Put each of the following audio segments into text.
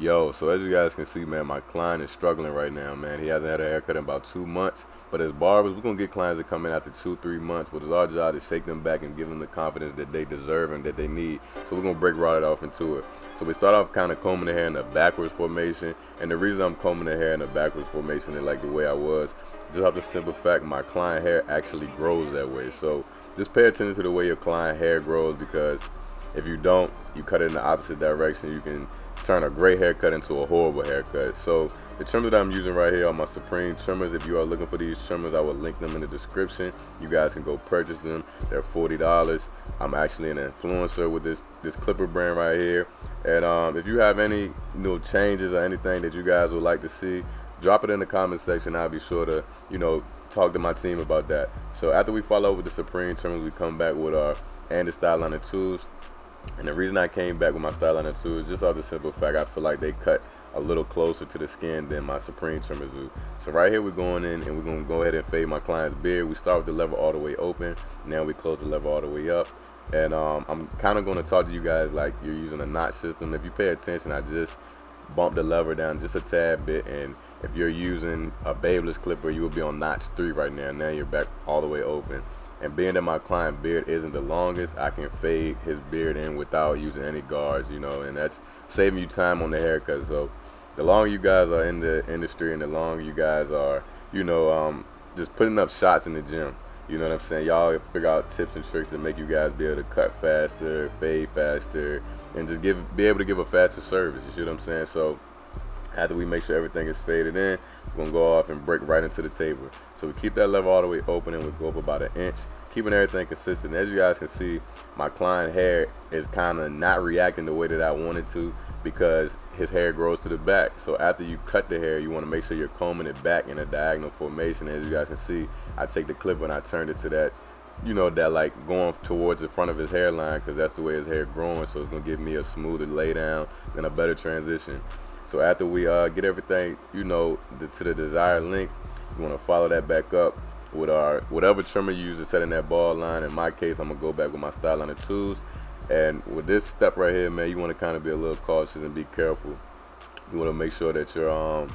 Yo, so as you guys can see, man, my client is struggling right now, man. He hasn't had a haircut in about 2 months. But as barbers, we're gonna get clients that come in after 2, 3 months. But it's our job to shake them back and give them the confidence that they deserve and that they need. So we're gonna break right off into it. So we start off kind of combing the hair in a backwards formation. And the reason I'm combing the hair in a backwards formation is like the way I was, just off the simple fact my client hair actually grows that way. So just pay attention to the way your client hair grows, because if you don't, you cut it in the opposite direction, you can turn a great haircut into a horrible haircut. So the trimmers that I'm using right here are my Supreme trimmers. If you are looking for these trimmers, I will link them in the description. You guys can go purchase them. They're $40. I'm actually an influencer with this clipper brand right here. And if you have any changes or anything that you guys would like to see, drop it in the comment section. I'll be sure to talk to my team about that. So after we follow up with the Supreme trimmers, we come back with our and the Styliner tools. And the reason I came back with my Styliner tools is just off the simple fact I feel like they cut a little closer to the skin than my Supreme trimmers do. So right here we're going in and we're going to go ahead and fade my client's beard. We start with the lever all the way open. Now we close the lever all the way up. And I'm kind of going to talk to you guys like you're using a notch system. If you pay attention, I just bump the lever down just a tad bit, and if you're using a babeless clipper, you will be on notch 3 right now. Now you're back all the way open. And being that my client beard isn't the longest, I can fade his beard in without using any guards, and that's saving you time on the haircut. So the longer you guys are in the industry and the longer you guys are, just putting up shots in the gym, you know what I'm saying? Y'all figure out tips and tricks to make you guys be able to cut faster, fade faster, and just be able to give a faster service, you see what I'm saying? So after we make sure everything is faded in, we're gonna go off and break right into the table. So we keep that lever all the way open and we go up about 1 inch, keeping everything consistent. As you guys can see, my client hair is kind of not reacting the way that I wanted to, because his hair grows to the back. So after you cut the hair, you want to make sure you're combing it back in a diagonal formation. As you guys can see, I take the clipper and I turned it to that, that like going towards the front of his hairline, because that's the way his hair growing. So it's gonna give me a smoother lay down and a better transition. So after we get everything, to the desired length, you want to follow that back up with our whatever trimmer you use to set in that ball line. In my case, I'm gonna go back with my Styliner tools. And with this step right here, man, you want to kind of be a little cautious and be careful. You want to make sure that you're,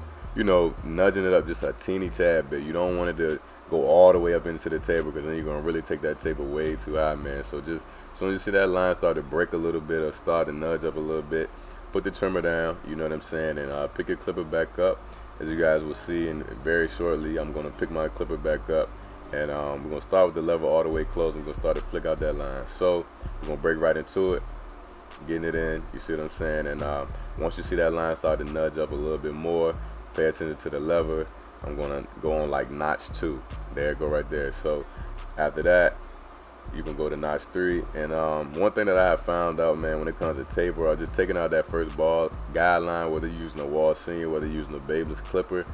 nudging it up just a teeny tad bit. You don't want it to go all the way up into the table, because then you're gonna really take that table way too high, man. So just as soon as you see that line start to break a little bit or start to nudge up a little bit, put the trimmer down, you know what I'm saying, and pick your clipper back up. As you guys will see, and very shortly, I'm gonna pick my clipper back up, and we're gonna start with the lever all the way closed, and we're gonna start to flick out that line. So we're gonna break right into it, getting it in, you see what I'm saying. And once you see that line start to nudge up a little bit more, pay attention to the lever. I'm gonna go on like notch 2. There it go right there. So after that, you can go to notch 3. And one thing that I have found out, man, when it comes to taper, or just taking out that first ball guideline, whether you're using a wall senior, whether you're using a babeless clipper,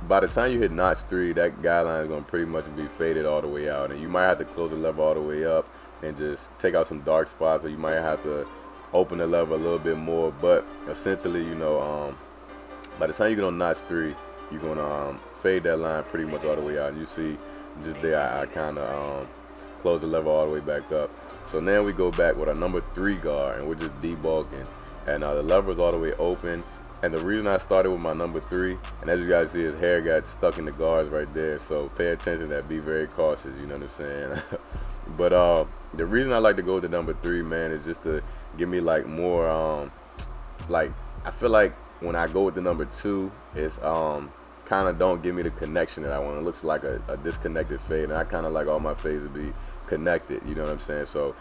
by the time you hit notch 3, that guideline is going to pretty much be faded all the way out, and you might have to close the lever all the way up and just take out some dark spots, or you might have to open the lever a little bit more. But essentially, by the time you get on notch 3, you're going to fade that line pretty much all the way out. And you see just there, I kind of close the lever all the way back up. So now we go back with our number 3 guard, and we're just debulking, and the lever is all the way open. And the reason I started with my number 3, and as you guys see, his hair got stuck in the guards right there, so pay attention to that, be very cautious, you know what I'm saying? But the reason I like to go with the number 3, man, is just to give me like more, like, I feel like when I go with the number 2, it's kind of don't give me the connection that I want. It looks like a disconnected fade, and I kind of like all my fades to be connected, you know what I'm saying? So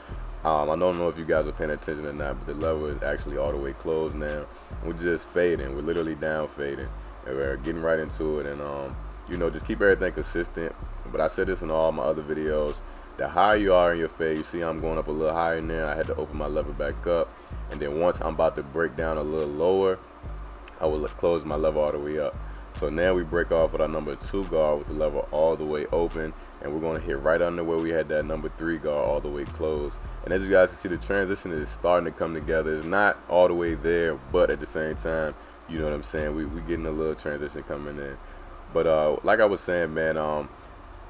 I don't know if you guys are paying attention or not, but the lever is actually all the way closed now. We're just fading. We're literally down fading, and we're getting right into it. And just keep everything consistent. But I said this in all my other videos, the higher you are in your fade, you see I'm going up a little higher now. I had to open my lever back up, and then once I'm about to break down a little lower, I will close my lever all the way up. So now we break off with our number 2 guard with the lever all the way open, and we're going to hit right under where we had that number 3 guard all the way closed. And as you guys can see, the transition is starting to come together. It's not all the way there, but at the same time, you know what I'm saying, we getting a little transition coming in. But like I was saying, man,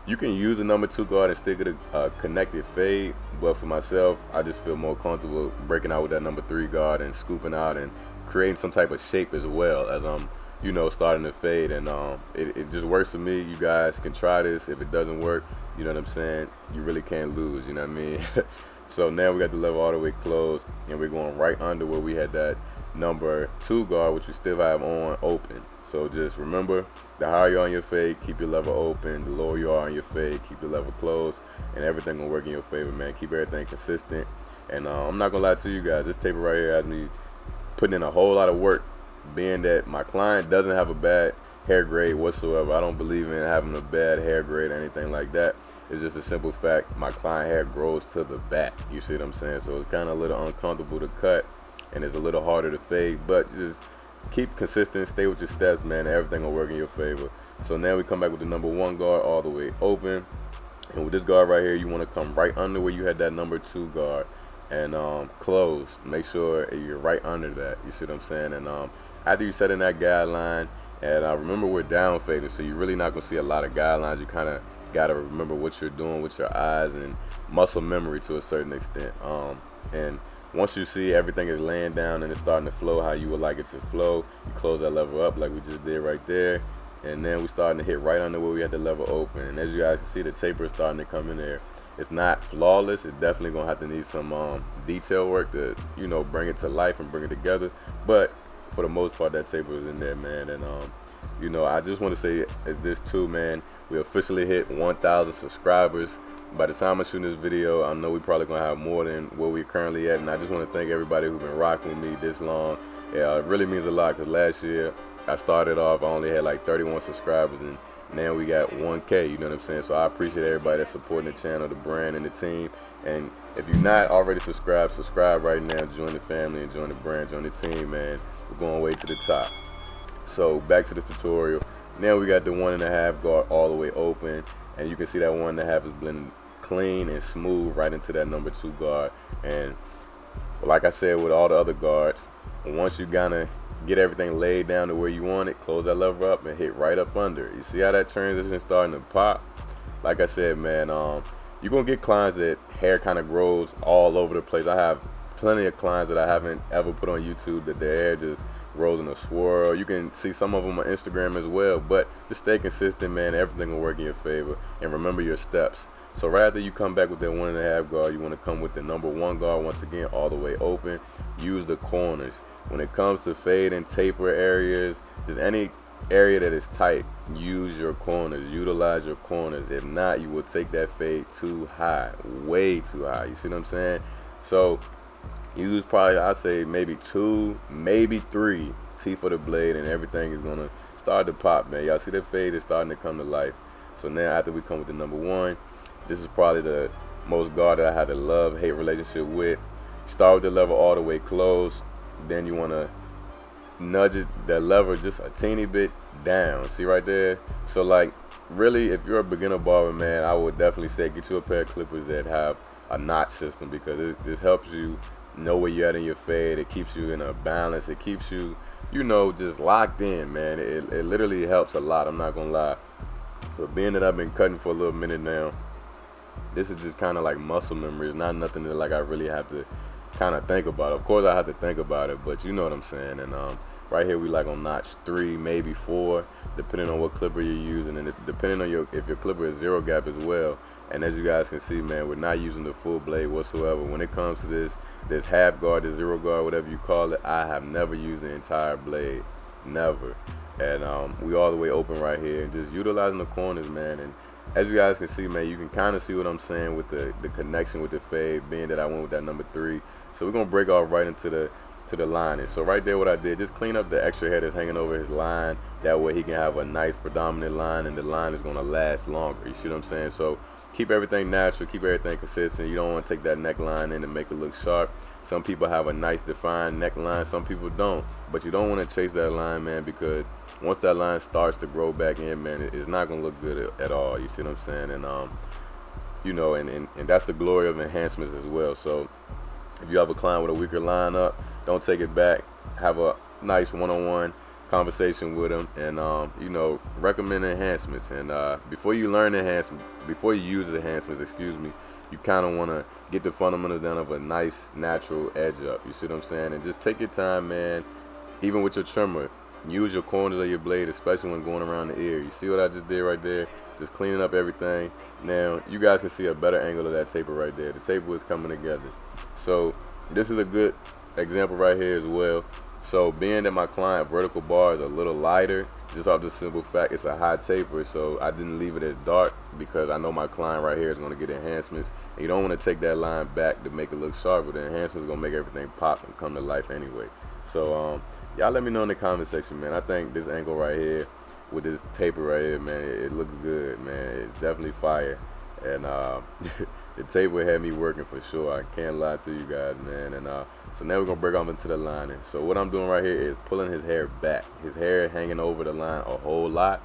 you can use the number 2 guard and still get a connected fade, but for myself, I just feel more comfortable breaking out with that number 3 guard and scooping out and creating some type of shape as well as I'm, you know, starting to fade. And it just works for me. You guys can try this. If it doesn't work, you know what I'm saying, you really can't lose, you know what I mean? So now we got the level all the way closed, and we're going right under where we had that number 2 guard, which we still have on open. So just remember, the higher you are on your fade, keep your level open. The lower you are on your fade, keep your level closed, and everything will work in your favor, man. Keep everything consistent. And I'm not gonna lie to you guys, this taper right here has me putting in a whole lot of work, being that my client doesn't have a bad hair grade whatsoever. I don't believe in having a bad hair grade or anything like that. It's just a simple fact, my client hair grows to the back. You see what I'm saying? So it's kind of a little uncomfortable to cut, and it's a little harder to fade, but just keep consistent, stay with your steps, man, and everything will work in your favor. So now we come back with the number 1 guard all the way open, and with this guard right here, you want to come right under where you had that number 2 guard and close. Make sure you're right under that. You see what I'm saying? And after you set in that guideline, and remember we're down faded, so you're really not gonna see a lot of guidelines. You kind of gotta remember what you're doing with your eyes and muscle memory to a certain extent. And once you see everything is laying down and it's starting to flow how you would like it to flow, you close that level up like we just did right there, and then we're starting to hit right under where we had the level open. And as you guys can see, the taper is starting to come in there. It's not flawless. It's definitely gonna have to need some detail work to, you know, bring it to life and bring it together, but for the most part, that taper is in there, man. And you know, I just want to say this too, man. We officially hit 1,000 subscribers. By the time I shoot this video, I know we probably gonna have more than where we're currently at. And I just want to thank everybody who's been rocking with me this long. Yeah, it really means a lot, because last year I started off, I only had like 31 subscribers, and now we got 1K, you know what I'm saying? So I appreciate everybody that's supporting the channel, the brand, and the team. And if you're not already subscribed, subscribe right now. Join the family and join the brand, join the team, man. We're going way to the top. So back to the tutorial. Now we got the 1.5 guard all the way open, and you can see that 1.5 is blending clean and smooth right into that number 2 guard. And like I said with all the other guards, once you gonna get everything laid down to where you want it, close that lever up and hit right up under. You see how that transition is starting to pop? Like I said, man, you're gonna get clients that hair kind of grows all over the place. I have plenty of clients that I haven't ever put on YouTube that their hair just grows in a swirl. You can see some of them on Instagram as well, but just stay consistent, man. Everything will work in your favor, and remember your steps. So right after you come back with that 1.5 guard, you want to come with the number 1 guard once again all the way open. Use the corners. When it comes to fade and taper areas, just any area that is tight, use your corners, utilize your corners. If not, you will take that fade too high, way too high. You see what I'm saying? So use probably, I say maybe 2, maybe 3 teeth of the blade, and everything is gonna start to pop, man. Y'all see the fade is starting to come to life. So now after we come with the number 1, this is probably the most guard that I had a love-hate relationship with. Start with the lever all the way closed, then you want to nudge it, that lever just a teeny bit down. See right there? So like, really, if you're a beginner barber, man, I would definitely say get you a pair of clippers that have a notch system, because this helps you know where you're at in your fade. It keeps you in a balance. It keeps you, you know, just locked in, man. It literally helps a lot. I'm not gonna lie. So being that I've been cutting for a little minute now, this is just kind of like muscle memory. It's not nothing that like I really have to kind of think about. Of course I have to think about it, but you know what I'm saying. And right here we like on notch 3, maybe 4, depending on what clipper you're using, and depending on if your clipper is 0 gap as well. And as you guys can see, man, we're not using the full blade whatsoever. When it comes to this half guard, this 0 guard, whatever you call it, I have never used the entire blade, never. And we all the way open right here, and just utilizing the corners, man. And as you guys can see, man, you can kind of see what I'm saying with the connection with the fade, being that I went with that number 3. So we're gonna break off right into the lining. So right there, what I did, just clean up the extra hair that's hanging over his line. That way he can have a nice predominant line, and the line is gonna last longer. You see what I'm saying? So keep everything natural, keep everything consistent. You don't want to take that neckline in and make it look sharp. Some people have a nice defined neckline, some people don't. But you don't want to chase that line, man, because once that line starts to grow back in, man, it's not going to look good at all. You see what I'm saying? And, you know, and that's the glory of enhancements as well. So if you have a client with a weaker lineup, don't take it back. Have a nice one-on-one conversation with them, and you know, recommend enhancements. And before you learn enhancement, before you use enhancements, excuse me, you kind of want to get the fundamentals down of a nice natural edge up. You see what I'm saying? And just take your time, man. Even with your trimmer, use your corners of your blade, especially when going around the ear. You see what I just did right there? Just cleaning up everything. Now, you guys can see a better angle of that taper right there. The taper is coming together. So, this is a good example right here as well. So, being that my client vertical bar is a little lighter, just off the simple fact it's a high taper, so I didn't leave it as dark because I know my client right here is going to get enhancements. And you don't want to take that line back to make it look sharper. The enhancements are going to make everything pop and come to life anyway. So, y'all let me know in the comment section, man. I think this angle right here with this taper right here, man, it looks good, man. It's definitely fire. And the taper had me working for sure. I can't lie to you guys, man. And so now we're gonna break off into the lining. So what I'm doing right here is pulling his hair back. His hair hanging over the line a whole lot,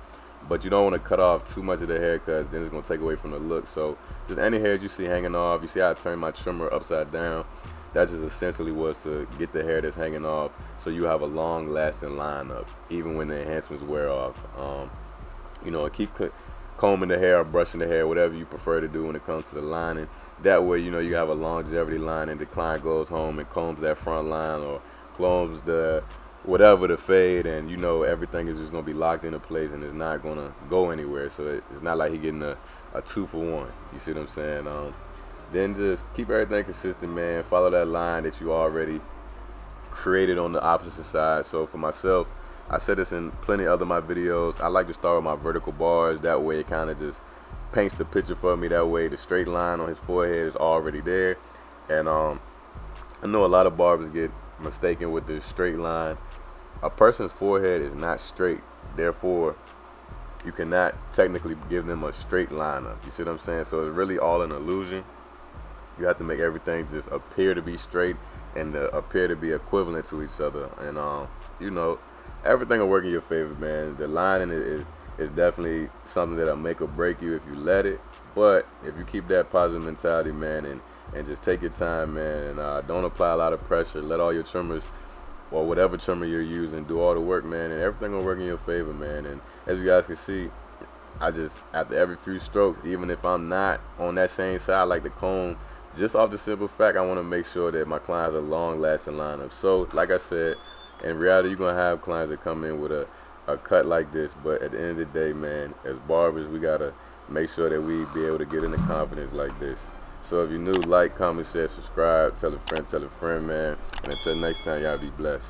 but you don't want to cut off too much of the hair because then it's gonna take away from the look. So just any hairs you see hanging off, you see how I turn my trimmer upside down, that just essentially was to get the hair that's hanging off so you have a long lasting lineup even when the enhancements wear off. You know, keep combing the hair or brushing the hair, whatever you prefer to do when it comes to the lining. That way, you know, you have a longevity line and the client goes home and combs that front line or combs the whatever the fade, and you know everything is just going to be locked into place and it's not going to go anywhere. So it's not like he getting a 2-for-1. You see what I'm saying? Then just keep everything consistent, man. Follow that line that you already created on the opposite side. So for myself, I said this in plenty of other my videos, I like to start with my vertical bars. That way it kind of just paints the picture for me. That way the straight line on his forehead is already there. And I know a lot of barbers get mistaken with the straight line. A person's forehead is not straight, therefore you cannot technically give them a straight lineup. You see what I'm saying? So it's really all an illusion. You have to make everything just appear to be straight and appear to be equivalent to each other. And you know, everything will work in your favor, man. The lining is definitely something that'll make or break you if you let it. But if you keep that positive mentality, man, and just take your time, man, and don't apply a lot of pressure. Let all your trimmers or whatever trimmer you're using do all the work, man, and everything will work in your favor, man. And as you guys can see, I just, after every few strokes, even if I'm not on that same side like the comb, just off the simple fact, I want to make sure that my clients are long-lasting lineup. So, like I said, in reality, you're going to have clients that come in with a cut like this, but at the end of the day, man, as barbers, we got to make sure that we be able to get into confidence like this. So if you're new, like, comment, share, subscribe, tell a friend, man. And until next time, y'all be blessed.